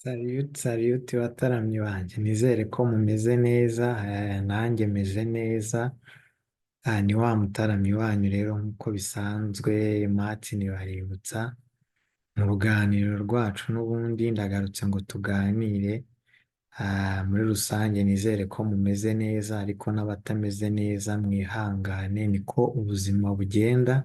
Sariyuti bataramyi banjye, nizere ko mumeze neza, nanjye meze neza. Ni wa mutaramyi wanyu rero nk'uko bisanzwe, Mati Baributsa. Mu ruganiriro rwacu n'ubundi ndagarutse ngo tuganire. Muri rusange nizere ko mumeze neza, ariko n'abatameze neza mwihangane, niko ubuzima bugenda.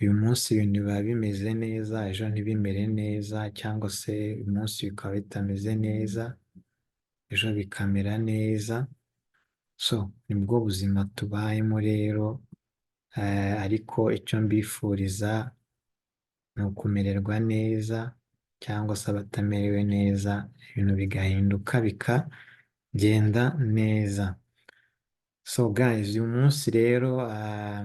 Uyu munsi ibintu biba bimeze neza, ejo ntibimere neza, cyangwa se uyu munsi bikaba bitameze neza, ejo bikamera neza. So nibwo buzima tubayemo rero. Ariko icyo mbifuriza ni ukumererwa neza, cyangwa se abatamerewe neza ibintu bigahinduka bikagenda neza. So guys, uyu munsi rero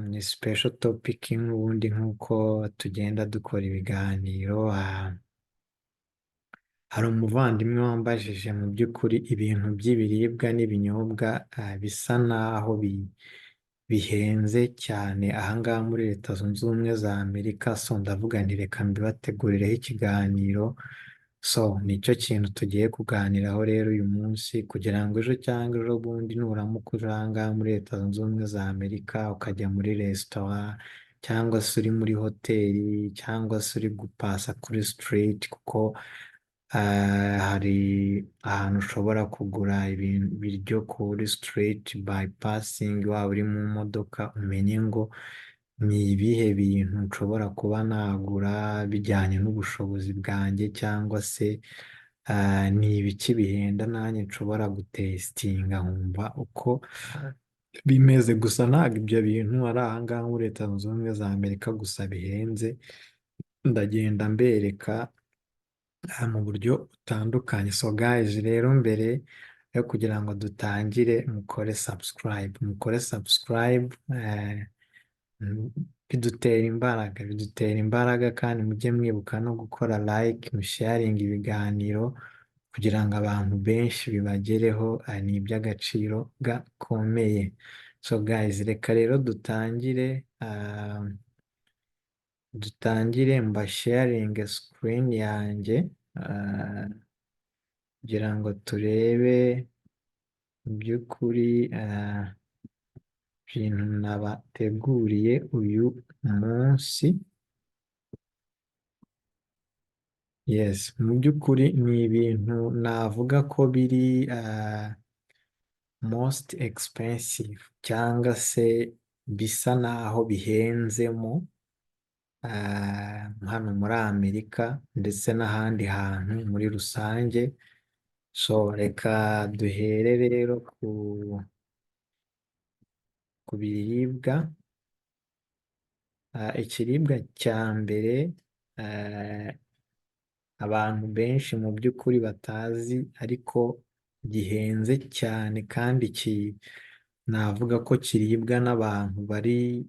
ni special topic n'ubundi nk'uko tugenda dukora ibiganiro. Hari umuvandimwe wambajije mu by'ukuri ibintu by'ibiribwa n'ibinyobwa bisa naho bihenze cyane ahangaha muri Leta Zunze Ubumwe za Amerika. So ndavuga nti reka mbibategurireho ikiganiro. So nicyo kintu tugiye kuganiraho rero uyu munsi, kugira ngo ejo cyangwa ejo bundi nuramuka uje ahangaha muri Leta Zunze Ubumwe za Amerika ukajya muri resitora, cyangwa se uri muri hoteli, cyangwa se uri gupasa kuri street, kuko hari ahantu ushobora kugura ibiryo kuri street bypassing, waba uri mu modoka umenye ngo ni ibihe bintu nshobora kuba nagura bijyanye n'ubushobozi bwanjye, cyangwa se ni ibiki bihenda nanjye nshobora gutesitinga nkumva uko bimeze. Gusa ntabwo ibyo bintu ari ahangaha muri Leta Zunze Ubumwe za Amerika gusa bihenze, ndagenda mbereka mu buryo butandukanye. So guys, rero mbere yo kugira ngo dutangire, mukore subscribe. Bidutera imbaraga, kandi mujye mwibuka no gukora like, musharinga ibiganiro kugira ngo abantu benshi bibagereho. Ni iby'agaciro gakomeye. So guys, reka rero dutangire mbasharinge screen yanjye kugira ngo turebe mu by'ukuri ibintu nabateguriye uyu munsi. Yes, mu by'ukuri ni ibintu navuga ko biri most expensive, cyangwa se bisa naho bihenzemo hano muri Amerika ndetse n'ahandi hantu muri rusange. So reka duhere rero ku biribwa. Ikiribwa cya mbere abantu benshi mu by'ukuri batazi, ariko gihenze cyane, kandi navuga ko kiribwa n'abantu bari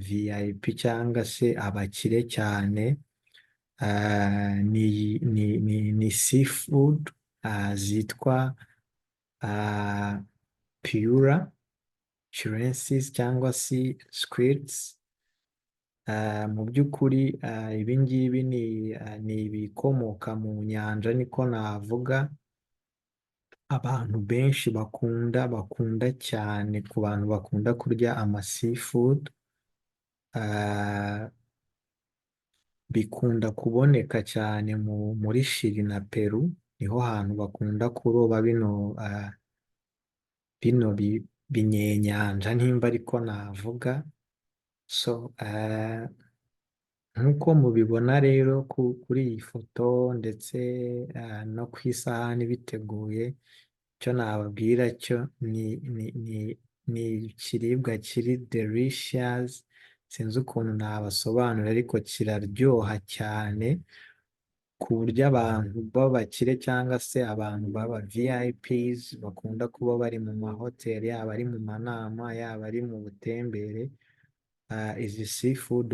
VIP cyangwa se abakire cyane. Ni seafood zitwa pura chilensis cyangwa se squids. Mu by'ukuri ibi ngibi ni ibikomoka mu nyanja, niko navuga. Abantu benshi bakunda cyane, ku bantu bakunda kurya seafood. Bikunda kuboneka cyane muri Chili na Peru, niho hantu bakunda kuroba bino binyenyanja, nimba ariko navuga. So nk'uko mubibona rero kuri iyi foto, ndetse no ku isahani biteguye, icyo nababwira cyo ni ikiribwa kiri delicious. Sinzi ukuntu nabasobanurira, ariko kiraryoha cyane, ku buryo abantu b'abakire cyangwa se abantu baba VIPs bakunda kuba bari mu mahoteli, yaba ari mu manama, yaba ari mu butembere, izi seafood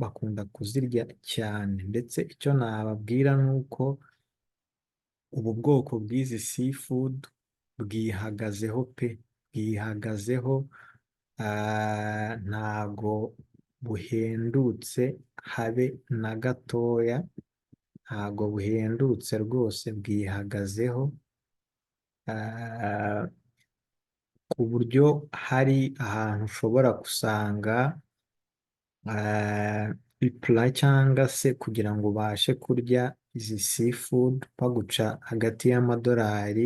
bakunda kuzirya cyane. Ndetse icyo nababwira ni uko ubu bwoko bw'izi seafood bwihagazeho, ntago buhendutse habe na gatoya. ntago buhendutse rwose, bwihagazeho, ah, ku buryo hari ahantu ushobora gusanga ipula cyangwa se kugira ngo ubashe kurya izi seafood baguca hagati y'amadolari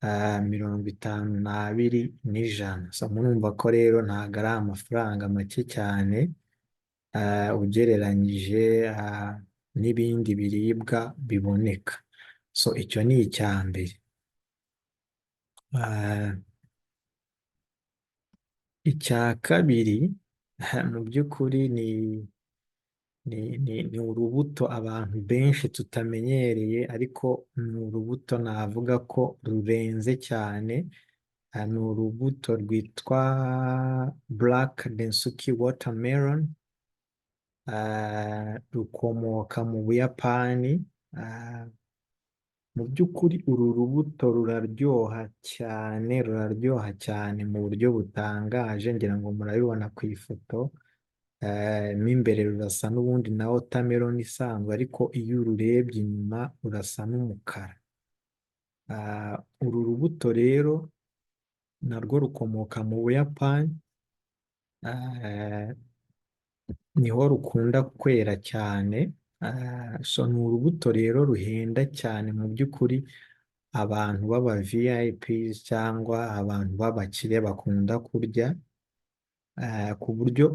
52 n'ijana. So murumva ko rero ntabwo ari amafaranga make cyane, ugereranyije n'ibindi biribwa biboneka. So icyo ni icya mbere. Icya kabiri mu by'ukuri ni urubuto abantu benshi tutamenyereye, ariko ni urubuto navuga ko rurenze cyane. Ni urubuto rwitwa Black Densuki Watermelon. Rukomoka mu Buyapani. Mu by'ukuri uru rubuto ruraryoha cyane mu buryo butangaje, ngira ngo murabibona ku ifoto. Mo imbere rurasa n'ubundi na watermelon isanzwe, ariko iyo ururebye inyuma rurasa n'umukara. Uru rubuto rero narwo rukomoka mu Buyapani, niho rukunda kwera cyane. So ni urubuto rero ruhenda cyane mu by'ukuri. Abantu b'aba VIPs cyangwa abantu b'abakire bakunda kurya, ku buryo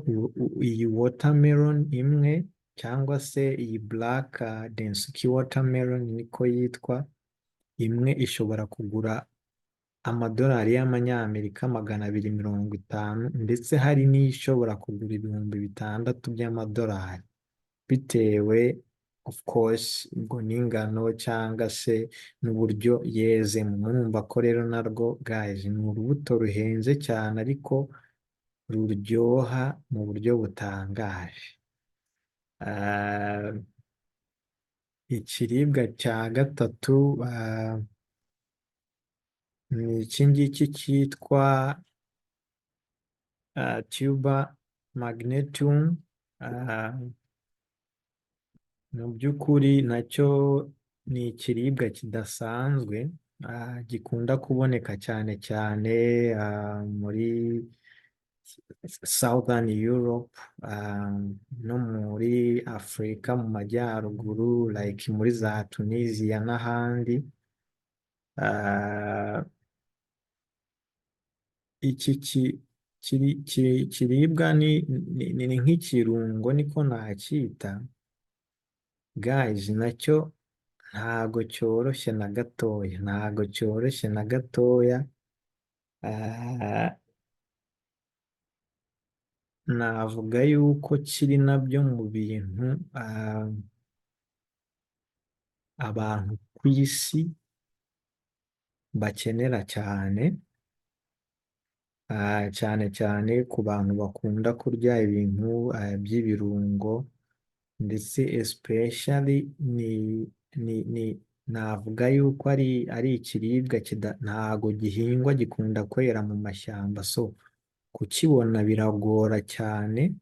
iyi watermelon imwe cyangwa se iyi Black Densuki Watermelon niko yitwa, imwe ishobora kugura amadolari y'amanyamerika 250, ndetse hari n'ishobora kugura ibihumbi 6 by'amadolari, bitewe of course ubwo n'ingano cyangwa se n'uburyo yezemo. Murumva ko rero narwo guys ni urubuto ruhenze cyane, ariko ruryoha mu buryo butangaje. Ikiribwa cya gatatu ni iki ngiki cyitwa tuber magnesium. Mu by'ukuri nacyo ni ikiribwa kidasanzwe, gikunda kuboneka cyane cyane muri Southern Europe, no muri Afurika mu majyaruguru, like muri za Tunisia n'ahandi. Iki kiribwa ni nk'ikirungo niko nacyita guys. Nacyo ntago cyoroshye na gatoya, ntago cyoroshye na gatoya. Navuga yuko kiri nabyo mu bintu abantu ku isi bakenera cyane, cyane cyane ku bantu bakunda kurya ibintu by'ibirungo, ndetse especially navuga yuko ari ikiribwa ntago gihingwa, gikunda kwera mu mashyamba, so kukibona biragora cyane.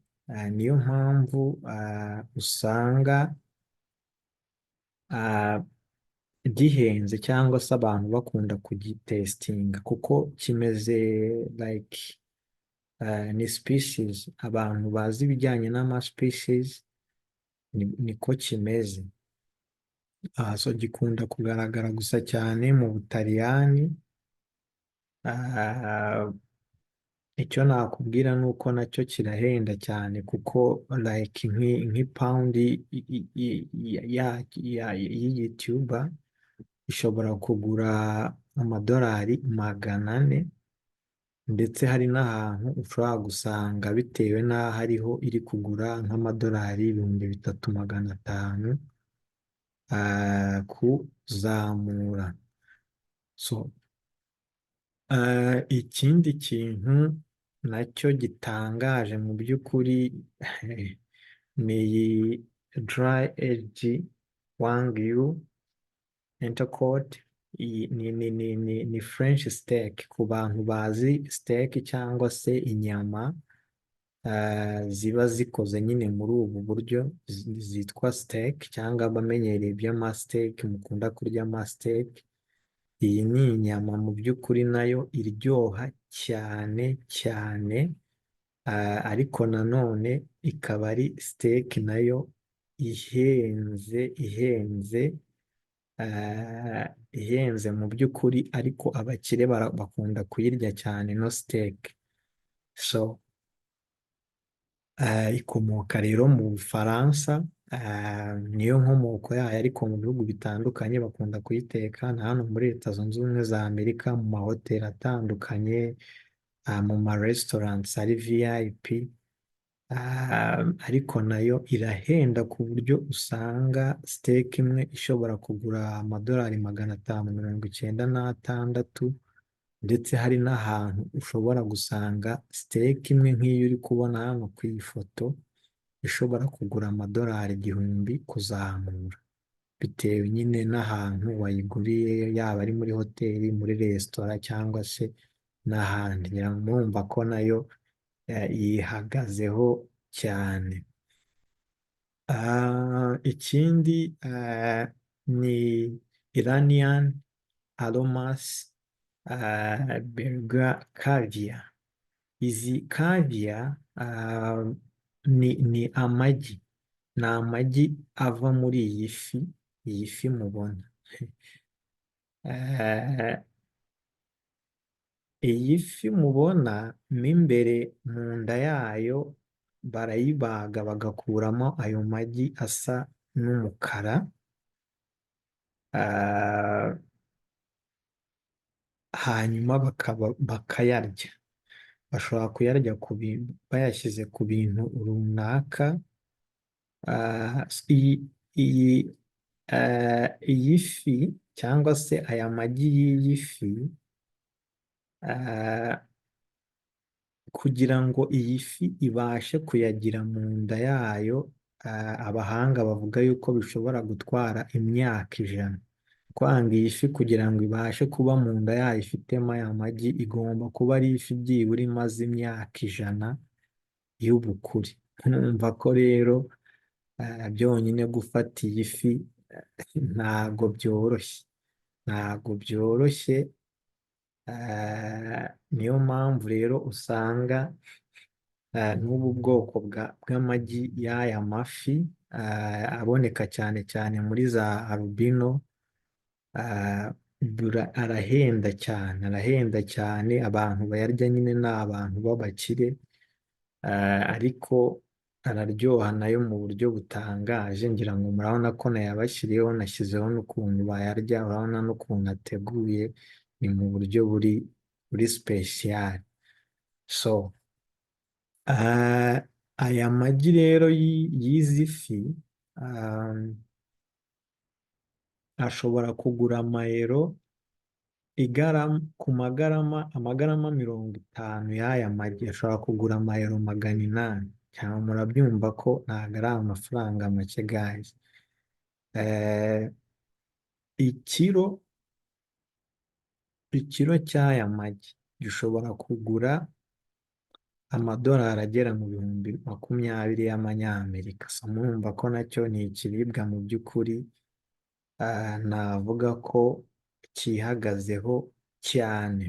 Niyo mpamvu usanga gihenze, cyangwa se abantu bakunda kugitestinga, kuko kimeze like ni species. Abantu bazi ibijyanye n'ama species niko kimeze. So gikunda kugaragara gusa cyane mu Butaliyani. Icyo nakubwira ni uko nacyo kirahenda cyane, kuko like nk'ipawundi y'iyi tuber ishobora kugura amadolari 400, ndetse hari n'ahantu ushobora gusanga bitewe n'aho ariho iri kugura nk'amadolari 3500 kuzamura. So ikindi kintu nacyo gitangaje mu by'ukuri ni iyi dry aged wagyu entrecote. Ni French steak, ku bantu bazi steak cyangwa se inyama. ziba zikoze nyine muri ubu buryo zitwa steak cyangwa abamenyereye iby'amasiteak mukunda kurya amasiteak. Iyi ni inyama mu by'ukuri nayo iryoha cyane cyane, ariko nanone ikaba ari steak nayo ihenze ihenze, ihenze mu by'ukuri, ariko abakire bakunda kuyirya cyane ino steak. So ikomoka rero mu Bufaransa, niyo nkomoko yayo, ariko mu bihugu bitandukanye bakunda kuyiteka na hano muri Leta Zunze Ubumwe za Amerika mu mahoteli atandukanye, mu maresitorenti ari VIP, ariko nayo irahenda ku buryo usanga steak imwe ishobora kugura amadolari 596, ndetse hari n'ahantu ushobora gusanga steak imwe nk'iyo uri kubona hano ku ifoto ishobora kugura amadolari 1000 kuzamura, bitewe nyine n'ahantu wayiguriye, yaba ari muri hoteli, muri resitora cyangwa se n'ahandi. Murumva ko nayo yihagazeho cyane. Ikindi ni Iranian Aromas Burger Caviar. Izi caviar ni amagi, ni amagi ava muri iyi fi mubona. Iyi fi mubona mo imbere mu nda yayo barayibaga bagakuramo ayo magi asa n'umukara, hanyuma bakayarya. Bashobora kuyarya bayashyize ku bintu runaka. Iyi fi cyangwa se aya magi y'iyi fi, kugira ngo iyi fi ibashe kuyagira mu nda yayo, abahanga bavuga yuko bishobora gutwara imyaka 100. Kwanga iyi fi kugira ngo ibashe kuba mu nda yayo ifitemo aya magi, igomba kuba ari ifi byibura imaze imyaka 100 y'ubukure. Numva ko rero byonyine gufata iyi fi ntago byoroshye, ntago byoroshye. Niyo mpamvu rero usanga n'ubu bwoko bw'amagi y'aya mafi aboneka cyane cyane muri za albino, arahenda cyane, arahenda cyane. Abantu bayarya nyine ni abantu b'abakire, ariko araryoha nayo mu buryo butangaje. Ngira ngo murabona ko nayabashyiriyeho, nashyizeho n'ukuntu bayarya, urabona n'ukuntu ateguye, ni mu buryo buri special. So aya magi rero y'izi fi ashobora kugura amayero amagarama 50 y'aya magi ashobora kugura amayero 800. Cyangwa murabyumva ko ntabwo ari amafaranga make guys. Ikiro cy'aya magi gishobora kugura amadolari agera mu bihumbi 20 y'amanyamerika. So murumva ko nacyo ni ikiribwa mu by'ukuri navuga ko cyihagazeho cyane.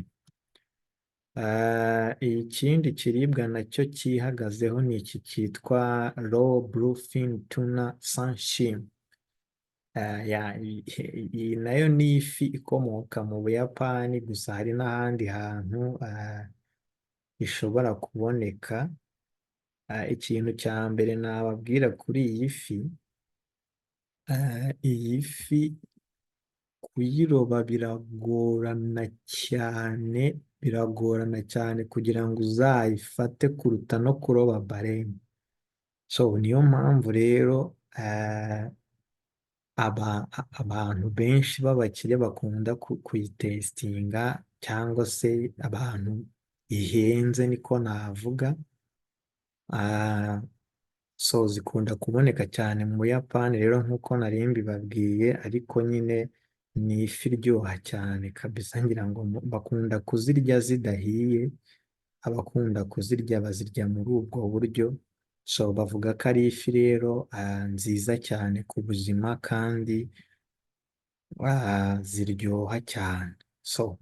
Ikindi kiribwa nacyo cyihagazeho ni iki cyitwa raw bluefin tuna sans shim. Iyi nayo ni ifi ikomoka mu Buyapani, gusa hari n'ahandi hantu ishobora kuboneka. Ikintu cya mbere nababwira kuri iyi fi kuyiroba biragorana cyane kugira ngo uzayifate kuruta no kuroba bareni. So niyo mpamvu rero abantu benshi b'abakire bakunda kuyitesitinga, cyangwa se abantu ihenze niko navuga. So zikunda kuboneka cyane mu Buyapani rero nk'uko nari mbibabwiye, ariko nyine ni ifi iryoha cyane kabisa. Ngira ngo bakunda kuzirya zidahiye, abakunda kuzirya bazirya muri ubwo buryo. So bavuga ko ari ifi rero nziza cyane ku buzima kandi ziryoha cyane. So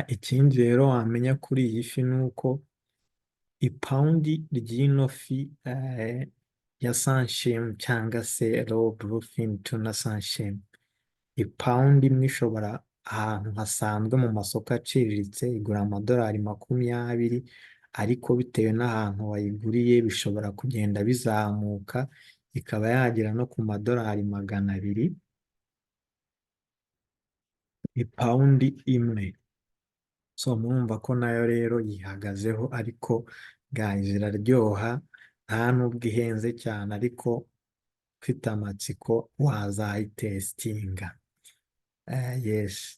ikindi rero wamenya kuri iyi fi ni uko ipawundi ry'ino fi ya sanshemu cyangwa se rowu bluefin tuna sanshemu, ipawundi imwe ishobora ahantu hasanzwe mu masoko aciriritse igura amadolari 20, ariko bitewe n'ahantu wayiguriye bishobora kugenda bizamuka ikaba yagera no ku madolari 200 ipawundi imwe. So murumva ko nayo rero yihagazeho, ariko guys ziraryoha, nta nubwo ihenze cyane, ariko ufite amatsiko wazayitesitinga. Yes.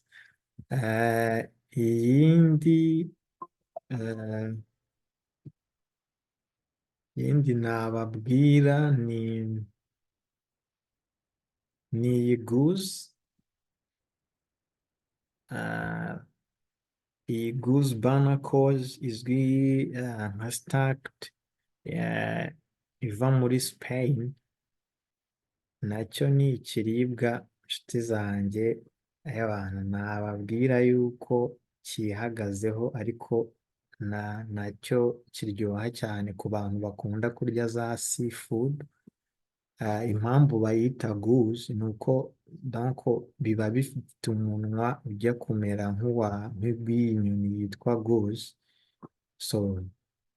Iyindi nababwira ni iyi guzi. Iyi guzi barnacles izwi nka stacked, iva muri Spain. Nacyo ni ikiribwa inshuti zanjye abantu nababwira yuko cyihagazeho, ariko nacyo kiryoha cyane ku bantu bakunda kurya za seafood. Impamvu bayita guzi ni uko donc biba bifite umunwa ujya kumera nk'uw'iyi nyoni yitwa guzi. So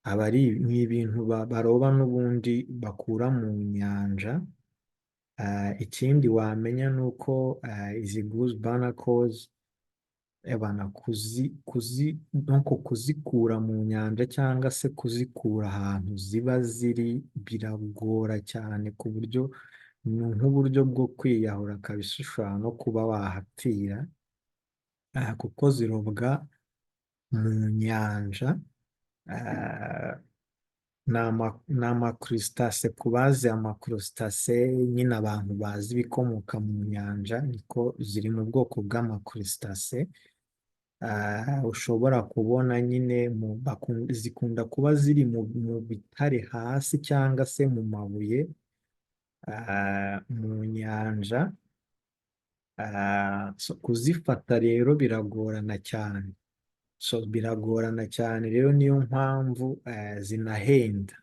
aba ari nk'ibintu baroba n'ubundi bakura mu nyanja. Ikindi wamenya ni uko izi guzi barnacles kuzikura mu nyanja cyangwa se kuzikura ahantu ziba ziri biragora cyane, ku buryo ni nk'uburyo bwo kwiyahura kabisa, ushobora no kuba wahapfira kuko zirobwa mu nyanja. Ni amakrusitase, ku bazi amakrusitase nyine abantu bazi ibikomoka mu nyanja, niko ziri mu bwoko bw'amakrusitase. Ushobora kubona nyine zikunda kuba ziri mu bitare hasi cyangwa se mu mabuye mu nyanja. So kuzifata rero biragorana cyane. Rero niyo mpamvu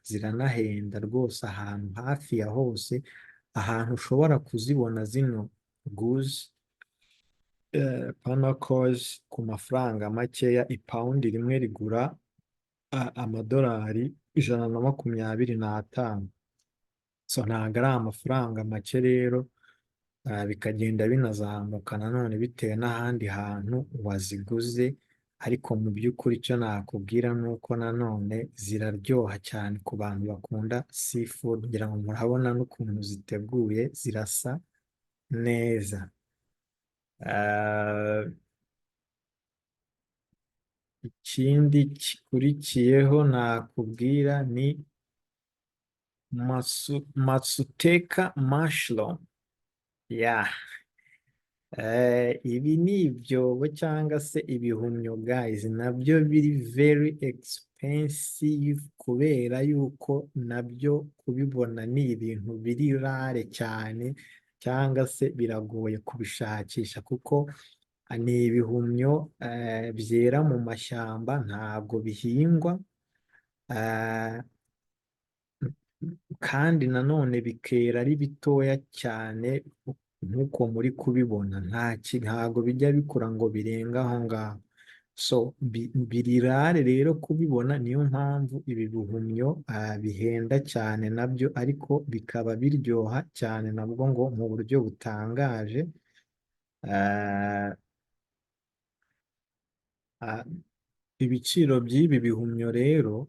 ziranahenda rwose. Ahantu hafi ya hose ahantu ushobora kuzibona zino guzi barnacles ku mafaranga makeya, ipawundi rimwe rigura amadolari 125. So ntabwo ari amafaranga make rero, bikagenda binazamuka nanone bitewe n'ahandi hantu waziguze. Ariko mu by'ukuri icyo nakubwira ni uko nanone ziraryoha cyane ku bantu bakunda seafood. Kugira ngo murabona n'ukuntu ziteguye zirasa neza. Ikindi gikurikiyeho nakubwira ni matsuteka mushroom. Ibi ni ibyobo cyangwa se ibihumyo guys, nabyo biri very expensive, kubera yuko nabyo kubibona ni ibintu biri rare cyane, cyangwa se biragoye kubishakisha, kuko ni ibihumyo byera mu mashyamba, ntabwo bihingwa. Kandi nanone bikera ari bitoya cyane nk'uko muri kubibona, ntabwo bijya bikura ngo birenga aho ngaho. So biri rare rero kubibona, niyo mpamvu ibi bihumyo bihenda cyane nabyo, ariko bikaba biryoha cyane nabwo ngo mu buryo butangaje. Ibiciro by'ibi bihumyo rero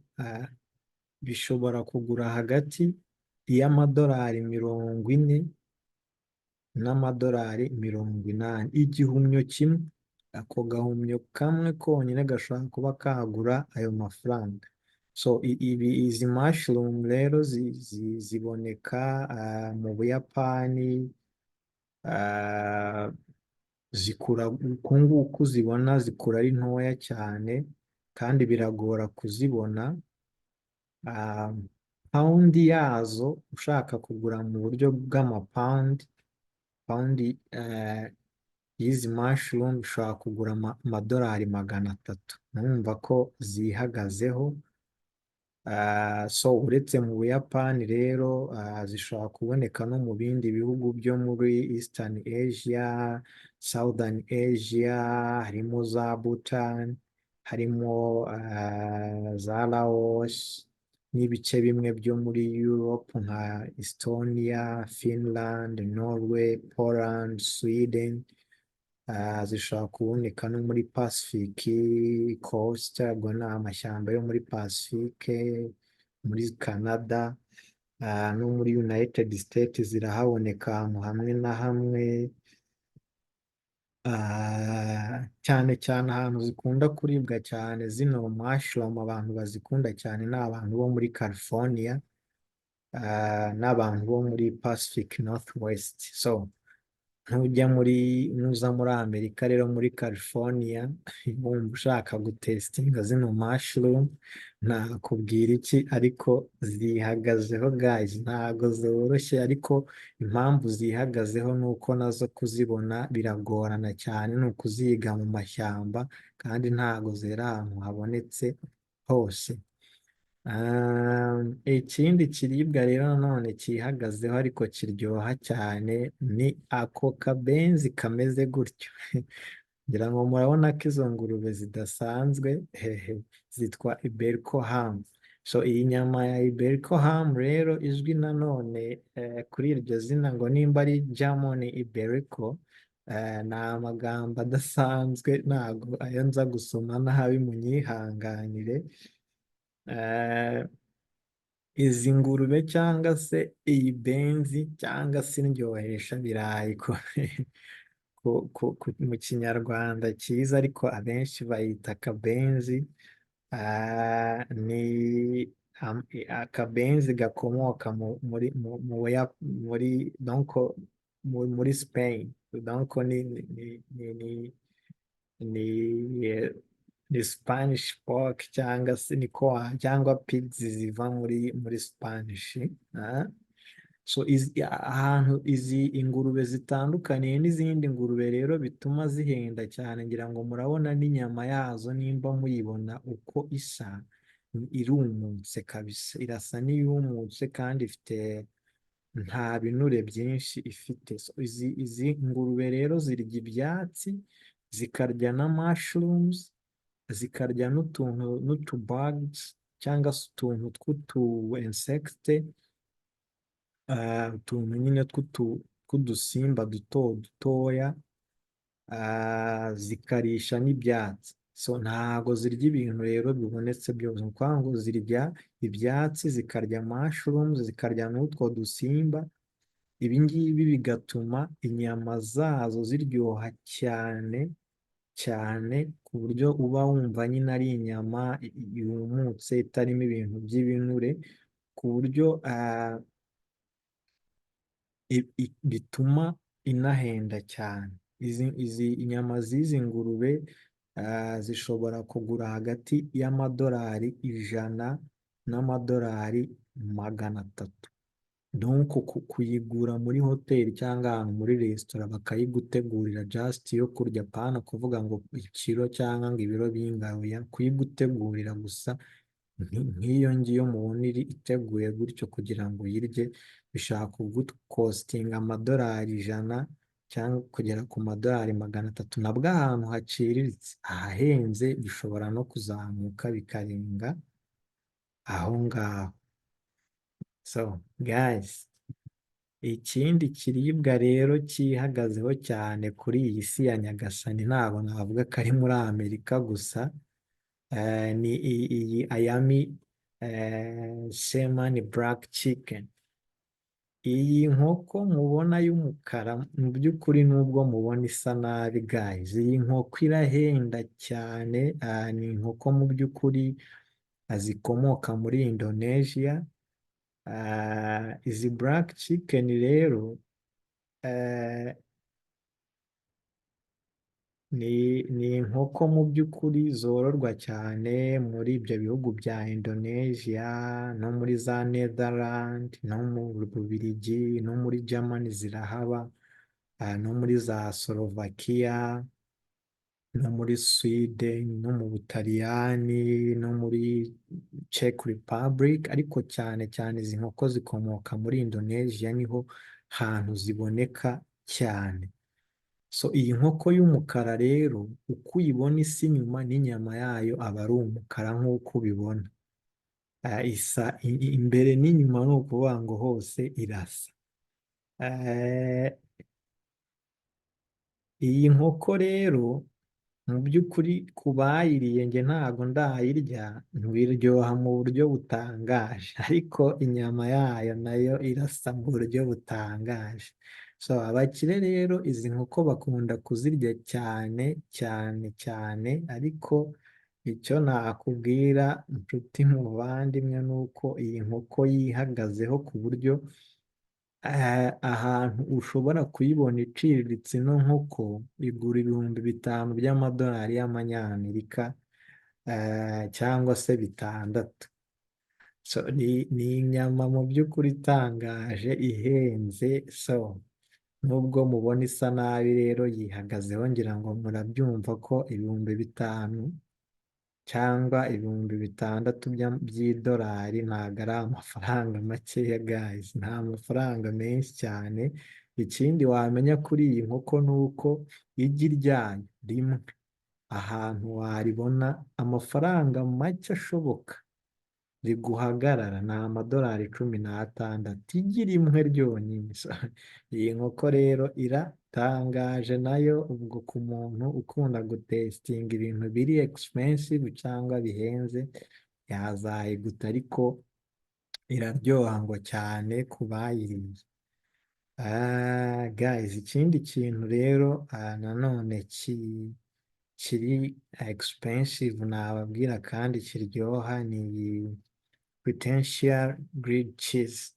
bishobora kugura hagati y'amadolari 40 n'amadolari 80 igihumyo kimwe. Ako gahumyo kamwe konyine gashobora kuba kagura ayo mafaranga. So izi mushroom rero ziboneka mu Buyapani. Zikura uku nguku zibona, zikura ari ntoya cyane, kandi biragora kuzibona. Ah, Pawundi yazo ushaka kugura mu buryo bw'amapawundi, pawundi y'izi mushroom ishobora kugura amadolari 300. Murumva ko zihagazeho. So uretse mu Buyapani rero, zishobora kuboneka no mu bindi bihugu byo muri Eastern Asia, Southern Asia, harimo za Bhutan, harimo za Laos, n'ibice bimwe byo muri Europe nka Estonia, Finland, Norway, Poland, Sweden. Zishobora kuboneka no muri Pacific Coast, ubwo ni amashyamba yo muri Pacific, muri Canada, no muri United States zirahaboneka ahantu hamwe na hamwe. Cyane cyane ahantu zikunda kuribwa cyane zino mushroom, abantu bazikunda cyane ni abantu bo muri California, n'abantu bo muri Pacific Northwest. So nuza muri Amerika rero muri California, wumva ushaka gutestinga zino mushroom, nakubwira iki? Ariko zihagazeho guys, ntago zoroshye, ariko impamvu zihagazeho ni uko nazo kuzibona biragorana cyane, ni ukuziga mu mashyamba, kandi ntago zera ahantu habonetse hose. Ikindi kiribwa rero nanone cyihagazeho ariko kiryoha cyane ni ako kabenzi kameze gutyo. Ngira ngo murabona ko izo ngurube zidasanzwe, zitwa Iberico ham. So iyi nyama ya Iberico ham rero izwi nanone kuri iryo zina ngo nimba ari Jamon Iberico, ni amagambo adasanzwe, ntabwo ayo nza gusoma nabi, munyihanganire. Izi ngurube cyangwa se iyi benzi cyangwa se indyohesha birayi mu kinyarwanda cyiza, ariko abenshi bayita akabenzi. Ni akabenzi gakomoka muri Spain. Donc ni Spanish pork cyangwa se cyangwa pigs ziva muri Spanish. So ahantu izi ingurube zitandukaniye n'izindi ngurube rero bituma zihenda cyane, ngira ngo murabona n'inyama yazo nimba muyibona uko isa, irumutse kabisa, irasa n'iyumutse kandi ifite nta binure byinshi ifite. So izi ngurube rero zirya ibyatsi, zikarya na mushrooms, zikarya n'utubugs cyangwa se utuntu tw'utu insecte, utuntu nyine tw'udusimba dutoya, zikarisha n'ibyatsi. So ntago zirya ibintu rero bibonetse byose, ni ukuvuga ngo zirya ibyatsi, zikarya mushrooms, zikarya n'utwo dusimba. Ibi ngibi bigatuma inyama zazo ziryoha cyane cyane, ku buryo uba wumva nyine ari inyama yumutse itarimo ibintu by'ibinure, ku buryo bituma inahenda cyane. Izi inyama z'izi ngurube zishobora kugura hagati y'amadolari 100 n'amadolari 300. Donc kuyigura muri hoteli cyangwa ahantu muri resitora bakayigutegurira just yo kurya, pana kuvuga ngo ikiro cyangwa ngo ibiro bingahe, kuyigutegurira gusa nk'iyo ngiyo mubona iteguye gutyo kugira ngo uyirye, bishaka kugukostinga amadolari 100 cyangwa kugera ku madolari 300. Nabwo ahantu haciriritse, ahahenze bishobora no kuzamuka bikarenga aho ngaho. So guys, ikindi kiribwa rero cyihagazeho cyane kuri iyi si ya nyagasani, ntabwo navuga ko ari muri Amerika gusa, ni iyi ayami Sherman Black Chicken. Iyi nkoko mubona y'umukara, mu by'ukuri nubwo mubona isa nabi guys, iyi nkoko irahenda cyane. Ni inkoko mu by'ukuri zikomoka muri Indonesia. Izi Black Chicken rero ni inkoko mu by'ukuri zororwa cyane muri ibyo bihugu bya Indonesia no muri za Netherland no mu Bubiligi no muri Germany zirahaba, no muri za Slovakia no muri Sweden no mu Butaliyani no muri Czech Republic, ariko cyane cyane izi nkoko zikomoka muri Indonesia, niho hantu ziboneka cyane. So iyi nkoko y'umukara rero uko uyibona isa inyuma n'inyama yayo aba ari umukara nk'uko ubibona. Isa imbere n'inyuma, ni ukuvuga ngo hose irasa. Iyi nkoko rero mu by'ukuri ku bayiriye, njye ntabwo ndayirya, biryoha mu buryo butangaje, ariko inyama yayo nayo irasa mu buryo butangaje. So abakire rero izi nkoko bakunda kuzirya cyane cyane cyane, ariko icyo nakubwira inshuti muvandimwe ni uko iyi nkoko yihagazeho ku buryo ahantu ushobora kuyibona iciriritse. Ino nkoko igura $5000 by'amadolari y'amanyamerika, cyangwa se 6. So ni inyama mu by'ukuri itangaje ihenze. So nubwo mubona isa nabi rero yihagazeho, ngira ngo murabyumva ko $5000 cyangwa $6000 by'idolari ntabwo ari amafaranga makeya guys, nta mafaranga menshi cyane. Ikindi wamenya kuri iyi nkoko ni uko igi ryayo rimwe ahantu waribona amafaranga make ashoboka riguhagarara ni amadolari 16, igi rimwe ryonyine. Iyi nkoko rero iratangaje nayo, ubwo ku muntu ukunda gutesitinga ibintu biri expensive cyangwa bihenze yazayiguta, ariko iraryoha ngo cyane ku bayiriye. Guys, ikindi kintu rero nanone kiri expensive nababwira kandi kiryoha ni potential grilled cheese.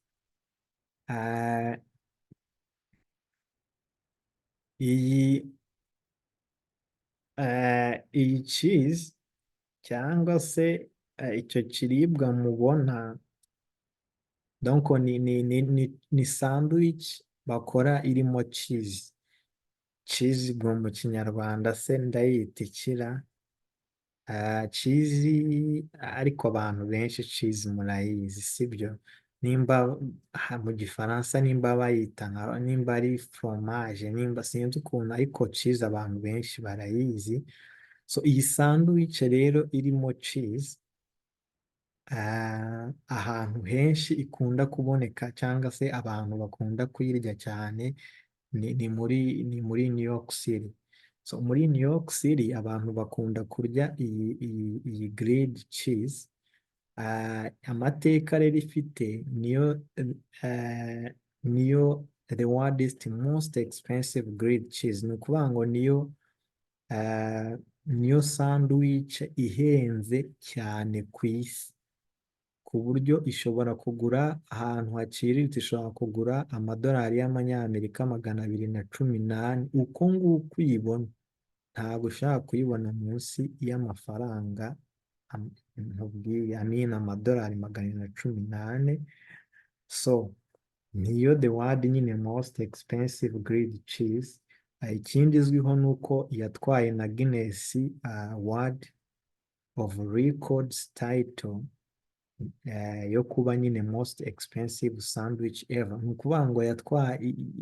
Iyi cheese cyangwa se icyo kiribwa mubona, donc ni sandwich bakora irimo cheese. Cheese bwo mu kinyarwanda se ndayita ikira, cheese, ariko abantu benshi cheese murayizi sibyo? Nimba mu gifaransa nimba bayita nimba ari fromage, nimba sinzi ukuntu, ariko cheese abantu benshi barayizi. So iyi sandwich rero irimo cheese, ahantu henshi ikunda kuboneka cyangwa se abantu bakunda kuyirya cyane ni muri New York City. So muri New York City abantu bakunda kurya iyi grilled cheese. Amateka rero ifite niyo the world's most expensive grilled cheese, ni ukuvuga ngo niyo sandwich ihenze cyane ku isi, ku buryo ishobora kugura ahantu haciriritse, ishobora kugura amadolari y'amanyamerika 218. Uko nguko uyibona ntabwo ushaka kuyibona munsi y'amafaranga nkubwiye, amadolari 218. So niyo the world nyine most expensive grilled cheese. Ikindi izwiho ni uko yatwaye na Guinness World of Records title yo kuba nyine most expensive sandwich ever. Ni ukuvuga ngo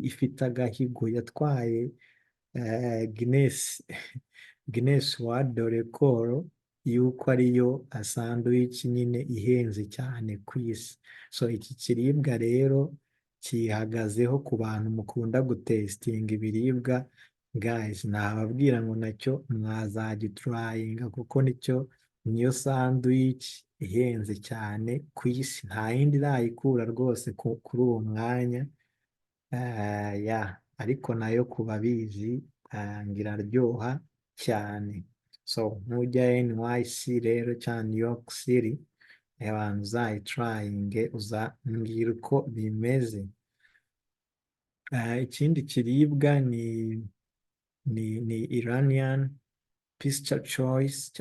ifite agahigo, yatwaye Guinness World Record yuko ariyo sandwich nyine ihenze cyane ku isi. So iki kiribwa rero kihagazeho ku bantu mukunda gutesitinga ibiribwa guys, nababwira ngo nacyo mwazagiturayinga, kuko niyo sandwich ihenze cyane ku isi, nta yindi irayikura rwose kuri uwo mwanya. Ariko nayo ku babizi ngira aryoha cyane. So nujya NYC rero cyangwa New York City, abantu uzayiturayinge uzambwira uko bimeze. Ikindi kiribwa ni Iranian Pista Choice,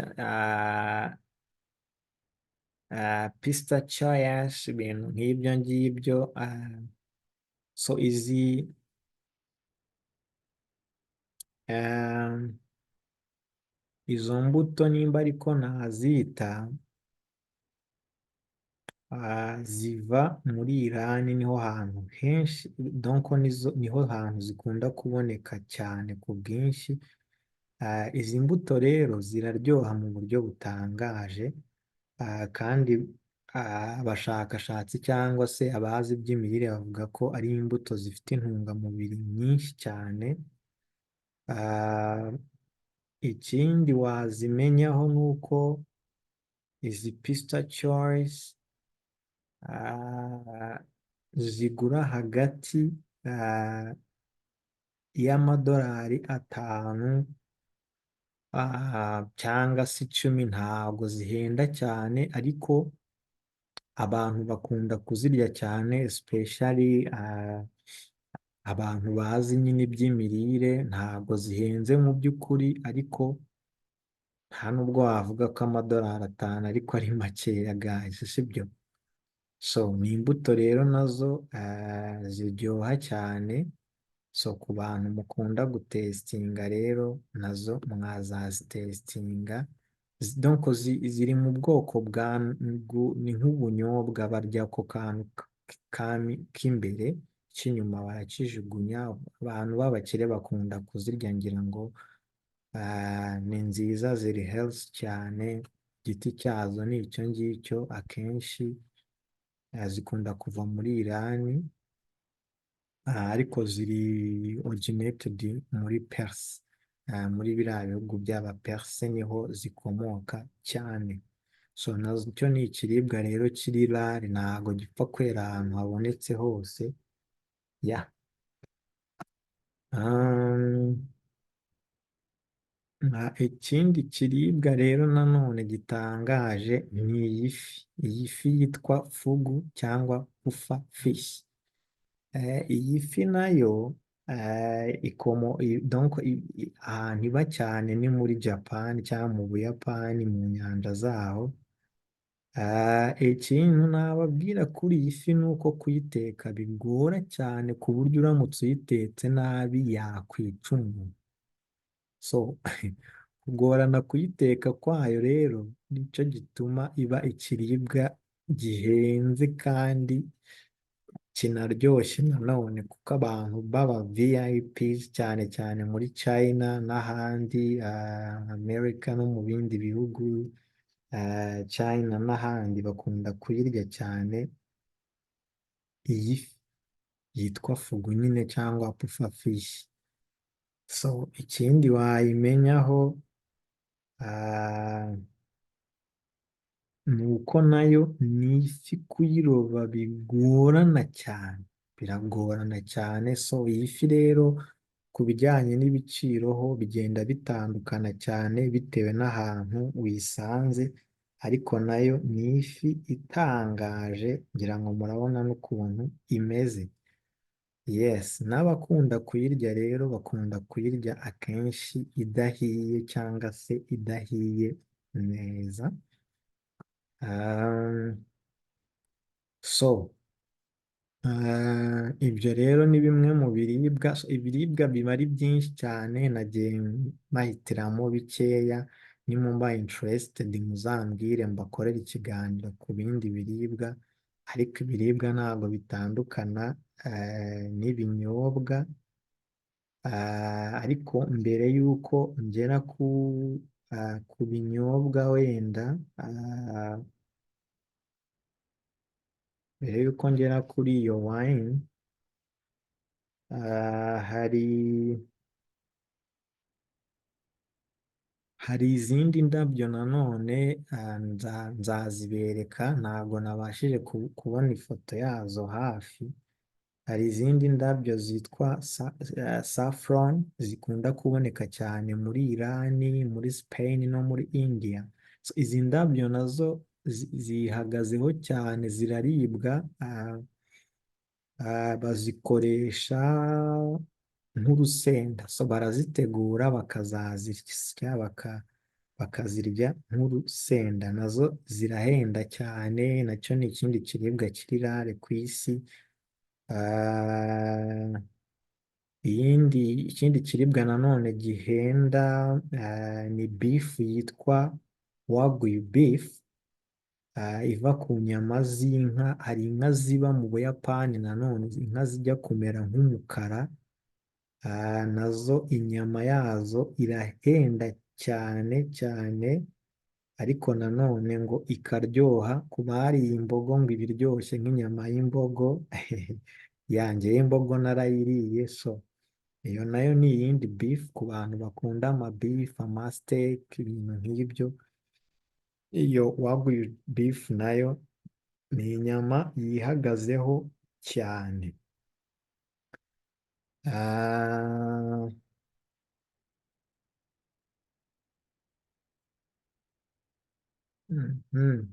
Pista Choice, ibintu nk'ibyo ngibyo. So ah, izo mbuto nimba ariko nazita, ziva muri Irani, niho hantu henshi, donc niho hantu zikunda kuboneka cyane ku bwinshi. Izi mbuto rero ziraryoha mu buryo butangaje, kandi abashakashatsi cyangwa se abazi iby'imirire bavuga ko ari imbuto zifite intungamubiri nyinshi cyane. Ah, Ikindi wazimenyaho ni uko izi Pista Choice zigura hagati y'amadolari 5 cyangwa se 10. Ntabwo zihenda cyane, ariko abantu bakunda kuzirya cyane, especially abantu bazi nyine iby'imirire. Ntabwo zihenze mu by'ukuri, ariko nta nubwo wavuga ko amadolari 5 ariko ari makeya guys, sibyo? So ni imbuto rero nazo ziryoha cyane. So ku bantu mukunda gutestinga rero, nazo mwazazitestinga. Donc ziri mu bwoko ni nk'ubunyobwa, barya ako kantu k'imbere, cy'inyuma barakijugunya. Abantu b'abakire bakunda kuzirya, ngira ngo ni nziza, ziri health cyane. Igiti cyazo ni icyo ngicyo, akenshi zikunda kuva muri Irani, ariko ziri originated muri Perse, muri biriya bihugu by'aba Perse niho zikomoka cyane. So nacyo ni ikiribwa rero kiri rare, ntabwo gipfa kwera ahantu habonetse hose ya. Ikindi kiribwa rero nanone gitangaje ni iyi fi. Iyi fi yitwa fugu cyangwa pufa fish. Iyi fi nayo donc ahantu iba cyane ni muri Japan cyangwa mu Buyapani, mu nyanja zaho. Ikintu nababwira kuri iyi fi ni uko kuyiteka bigora cyane, ku buryo uramutse uyitetse nabi yakwica umuntu. So kugorana kuyiteka kwayo rero nicyo gituma iba ikiribwa gihenze kandi kinaryoshye nanone, kuko abantu baba VIPs cyane cyane muri China n'ahandi, Amerika no mu bindi bihugu, China n'ahandi bakunda kuyirya cyane. Iyi fi yitwa fugu nyine cyangwa pufa fish. So ikindi wayimenyaho ni uko nayo ni ifi kuyiroba bigorana cyane, biragorana cyane. So iyi fi rero ku bijyanye n'ibiciro ho bigenda bitandukana cyane bitewe n'ahantu wisanze, ariko nayo ni ifi itangaje, ngira ngo murabona n'ukuntu imeze. Yes, n'abakunda kuyirya rero bakunda kuyirya akenshi idahiye cyangwa se idahiye neza. So ibyo rero ni bimwe mu biribwa. Ibiribwa biba ari byinshi cyane, nagiye mahitiramo bikeya. Nimba interested muzambwire mbakorere ikiganiro ku bindi biribwa, ariko ibiribwa ntabwo bitandukana n'ibinyobwa. Ariko mbere y'uko ngera ku binyobwa, wenda mbere y'uko ngera kuri iyo wine, hari izindi ndabyo nanone, nzazibereka. Ntabwo nabashije kubona ifoto yazo hafi. Hari izindi ndabyo zitwa saffron, zikunda kuboneka cyane muri Irani, muri Spain no muri India. So izi ndabyo nazo zihagazeho cyane, ziraribwa. Bazikoresha nk'urusenda, so barazitegura bakazazisya bakazirya nk'urusenda, nazo zirahenda cyane, nacyo ni ikindi kiribwa kiri rare ku isi. Ah, ikindi kiribwa nanone gihenda ni bifu yitwa wagyu beef, iva ku nyama z'inka. Hari inka ziba mu Buyapani nanone, inka zijya kumera nk'umukara, nazo inyama yazo irahenda cyane cyane, ariko nanone ngo ikaryoha. ku bariye imbogo ngo iba iryoshye nk'inyama y'imbogo. yanjye y'imbogo narayiriye, so iyo nayo ni iyindi beef ku bantu bakunda amabifu, amasiteki, ibintu nk'ibyo. Iyo wagyu beef nayo ni inyama yihagazeho cyane. Ah, mhm.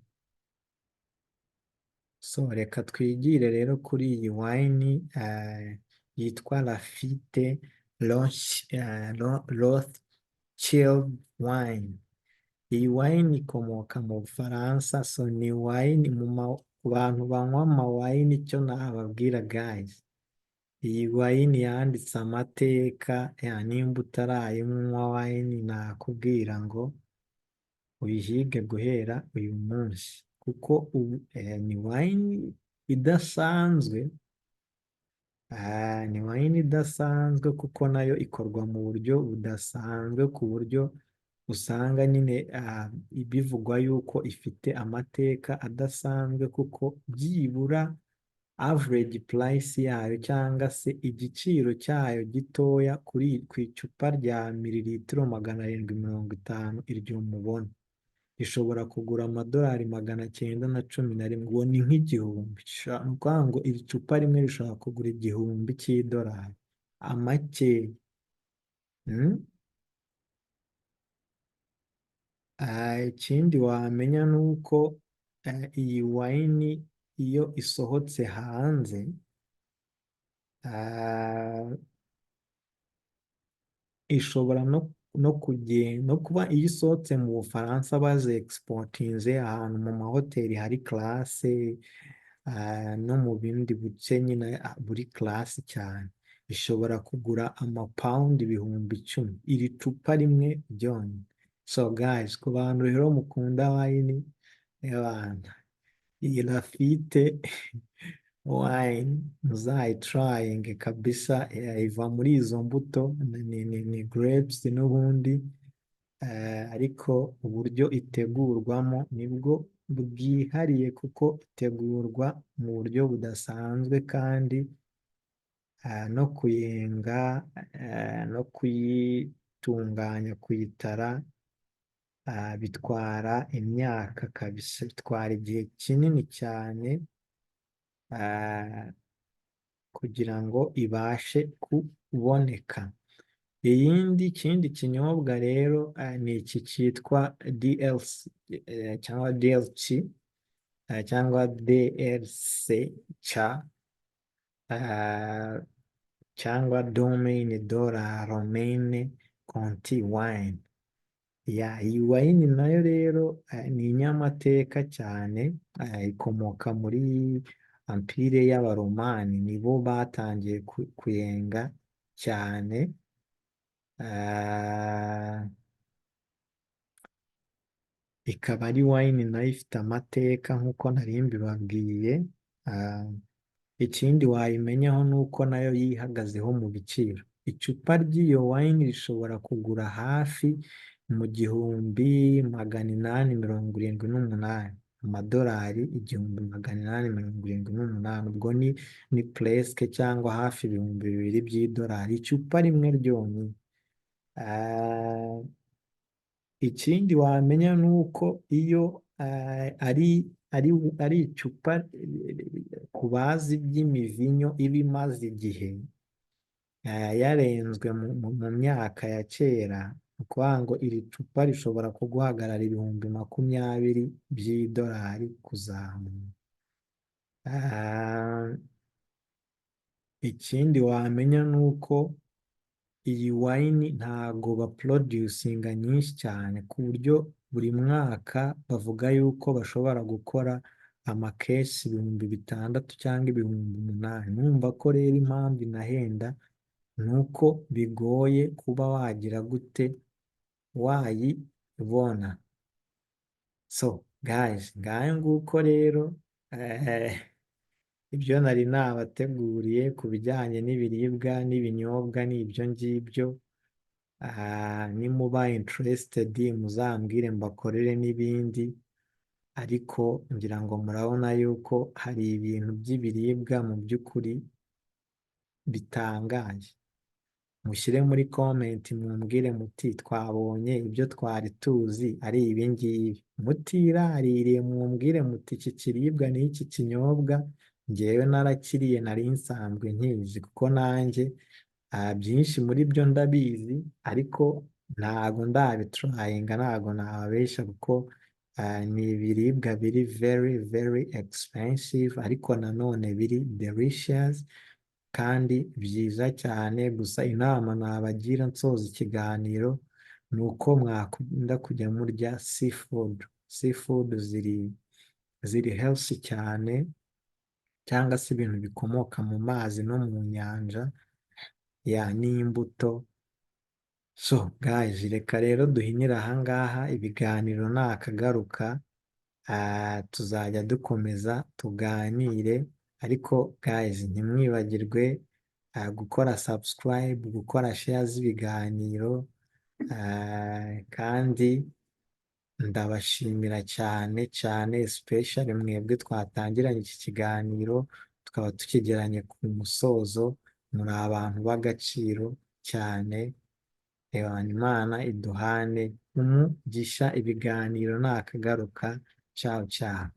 So reka twigire rero kuri iyi wayini yitwa Lafite Rothschild wine. Iyi wayini ikomoka mu Bufaransa, so ni wayini ku bantu banywa amawayini, icyo nababwira guys, iyi wayini yanditse amateka, nimba utarayinywa wayini nakubwira ngo uyihige guhera uyu munsi, kuko ubu ni wayini idasanzwe. Ni wayini idasanzwe kuko nayo ikorwa mu buryo budasanzwe, ku buryo usanga nyine bivugwa yuko ifite amateka adasanzwe, kuko byibura average price yayo cyangwa se igiciro cyayo gitoya ku icupa rya mililitiro 750 iryo mubona ishobora kugura amadolari 911. Uwo ni nk'igihumbi. Ni ukuvuga ngo iri cupa rimwe rishobora kugura $1000 amake. Ikindi wamenya ni uko iyi wayini iyo isohotse hanze, ishobora no kuba iyo isohotse mu Bufaransa baze egisipotinze ahantu mu mahoteli hari classe, no mu bindi bice nyine buri classe cyane, ishobora kugura amapawundi 10,000 iri cupa rimwe ryonyine. So guys, ku bantu rero mukunda wayini, iyi Lafite wine muzayitrayinge kabisa. Iva muri izo mbuto, ni grapes n'ubundi, ariko uburyo itegurwamo nibwo bwihariye, kuko itegurwa mu buryo budasanzwe, kandi no kuyenga no kuyitunganya, kuyitara, bitwara imyaka kabisa, bitwara igihe kinini cyane kugira ngo ibashe kuboneka. Ikindi kinyobwa rero ni iki cyitwa DLC cyangwa DLC cyangwa DLC cyangwa Domaine de la Romaine Conti wine. Iyi wayini nayo rero ni inyamateka cyane, ikomoka muri ampire y'Abaromani, nibo batangiye kuyenga cyane. Ikaba ari wayini nayo ifite amateka nk'uko nari mbibabwiye. Ikindi wayimenyaho ni uko nayo yihagazeho mu biciro. Icupa ry'iyo wayini rishobora kugura hafi mu 1,878 amadolari, 1,878. Ubwo ni puresike cyangwa hafi $2,000 by'idolari, icupa rimwe ryonyine. Ikindi wamenya ni uko iyo ari icupa, ku bazi by'imivinyo iba imaze igihe, yarenzwe mu myaka ya kera, ni ukuvuga ngo iri cupa rishobora kuguhagarara $20,000 by'idolari kuzamura. Ikindi wamenya ni uko iyi wayini ntago baproducinga nyinshi cyane ku buryo buri mwaka bavuga yuko bashobora gukora amakesi 6,000 cyangwa 8,000. Numva ko rero impamvu inahenda ni uko bigoye kuba wagira gute wayibona. So guys, ngahe nguko rero ibyo nari nabateguriye ku bijyanye n'ibiribwa n'ibinyobwa ni ibyo ngibyo. Nimuba interested muzambwire mbakorere n'ibindi, ariko ngira ngo murabona yuko hari ibintu by'ibiribwa mu by'ukuri bitangaje. Mushyire muri comment mumbwire muti twabonye ibyo twari tuzi ari ibi ngibi, mutiraririye mumbwire muti iki kiribwa n'iki kinyobwa njyewe narakiriye nari nsanzwe nkizi, kuko nanjye byinshi muri byo ndabizi ariko ntago ndabitrayinga, ntago nababeshya kuko ni ibiribwa biri very very expensive ariko nanone biri delicious kandi byiza cyane. Gusa inama nabagira nsoza ikiganiro ni uko mwakunda kujya murya seafood. Seafood ziri healthy cyane, cyangwa se ibintu bikomoka mu mazi no mu nyanja n'imbuto. So guys, reka rero duhinire ahangaha, ibiganiro nakagaruka tuzajya dukomeza tuganire, ariko guys ntimwibagirwe gukora subscribe, gukora share z'ibiganiro, kandi ndabashimira cyane cyane especially mwebwe twatangiranye iki kiganiro tukaba tukigeranye ku musozo. Muri abantu b'agaciro cyane. Imana iduhane umugisha, ibiganiro nakagaruka. Ciao ciao.